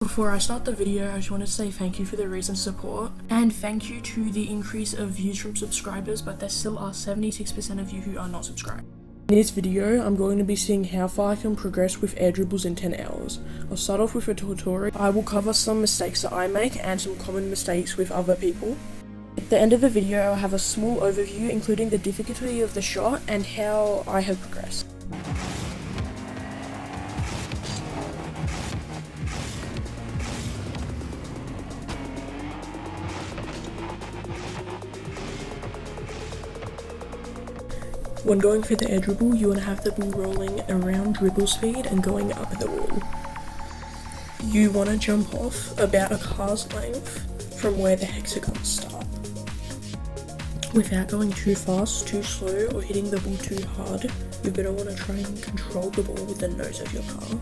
Before I start the video, I just want to say thank you for the recent support, and thank you to the increase of views from subscribers, but there still are 76% of you who are not subscribed. In this video, I'm going to be seeing how far I can progress with air dribbles in 10 hours. I'll start off with a tutorial. I will cover some mistakes that I make and some common mistakes with other people. At the end of the video, I'll have a small overview including the difficulty of the shot and how I have progressed. When going for the air dribble, you want to have the ball rolling around dribble speed and going up the wall. You want to jump off about a car's length from where the hexagons start. Without going too fast, too slow, or hitting the ball too hard, you're going to want to try and control the ball with the nose of your car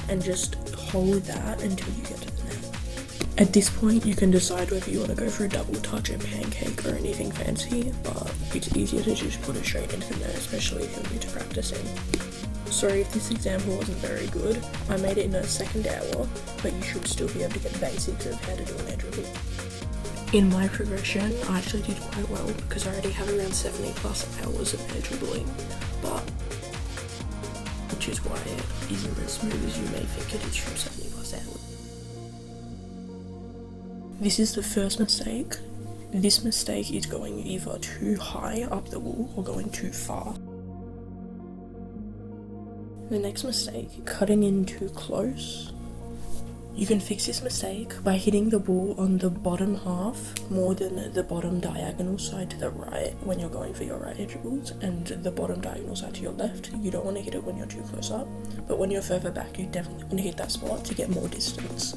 and just hold that until you get to the net. At this point, you can decide whether you want to go for a double touch, a pancake, or anything fancy, but it's easier to just put it straight into the net, especially if you're new to practicing. Sorry if this example wasn't very good. I made it in a second hour, but you should still be able to get basics of how to do an air dribble. In my progression, I actually did quite well because I already have around 70 plus hours of air dribbling, but which is why it isn't as smooth as you may think it is from 70 plus hours. This is the first mistake. This mistake is going either too high up the wall or going too far. The next mistake, cutting in too close. You can fix this mistake by hitting the ball on the bottom half more than the bottom diagonal side to the right when you're going for your right air dribbles, and the bottom diagonal side to your left. You don't want to hit it when you're too close up, but when you're further back, you definitely want to hit that spot to get more distance.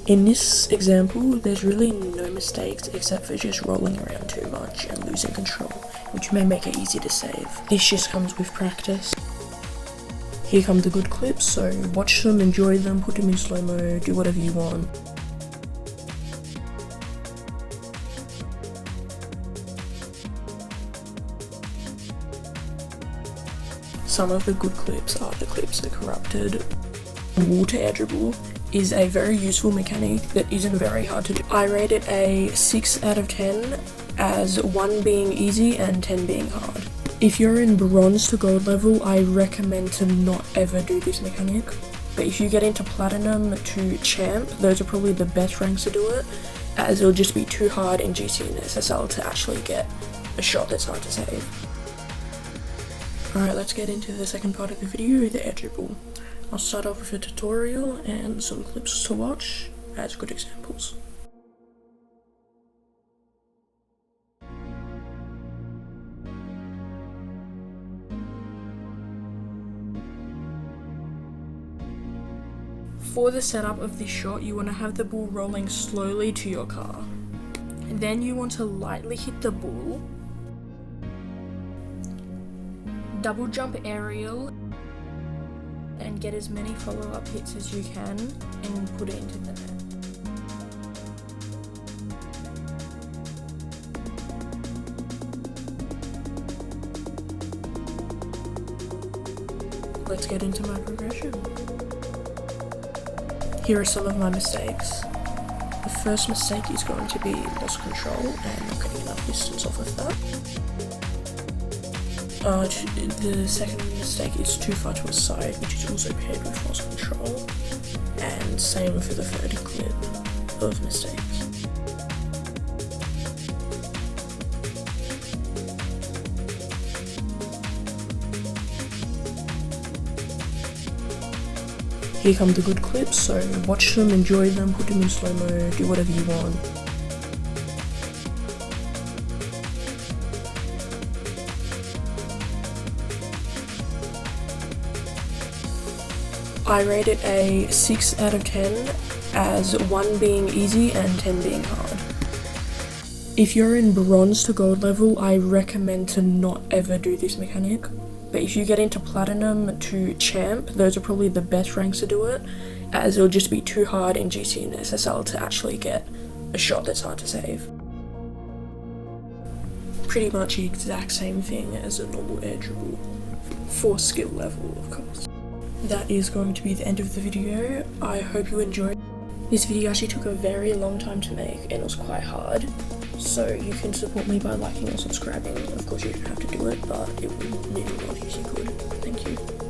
In this example, there's really no mistakes except for just rolling around too much and losing control, which may make it easy to save. This just comes with practice. Here come the good clips, so watch them, enjoy them, put them in slow-mo, do whatever you want. Some of the good clips are the clips that corrupted. Wall to air dribble is a very useful mechanic that isn't very hard to do. I rate it a 6 out of 10, as 1 being easy and 10 being hard. If you're in bronze to gold level, I recommend to not ever do this mechanic. But if you get into platinum to champ, those are probably the best ranks to do it, as it'll just be too hard in GC and SSL to actually get a shot that's hard to save. Alright, let's get into the second part of the video, the air dribble. I'll start off with a tutorial and some clips to watch as good examples. For the setup of this shot, you want to have the ball rolling slowly to your car. And then you want to lightly hit the ball, double jump aerial, and get as many follow-up hits as you can and put it into the net. Let's get into my progression. Here are some of my mistakes. The first mistake is going to be lost control and not getting enough distance off of that. The second mistake is too far to a side, which is also paired with lost control, and same for the third clip of mistakes. Here come the good clips, so watch them, enjoy them, put them in slow-mo, do whatever you want. I rate it a 6 out of 10, as 1 being easy and 10 being hard. If you're in bronze to gold level, I recommend to not ever do this mechanic. But if you get into platinum to champ, those are probably the best ranks to do it, as it'll just be too hard in GC and SSL to actually get a shot that's hard to save. Pretty much the exact same thing as a normal air dribble, for skill level of course. that is going to be the end of the video. I hope you enjoyed. This video actually took a very long time to make and it was quite hard. So you can support me by liking or subscribing. Of course you don't have to do it, but it would mean a lot if you could. Thank you.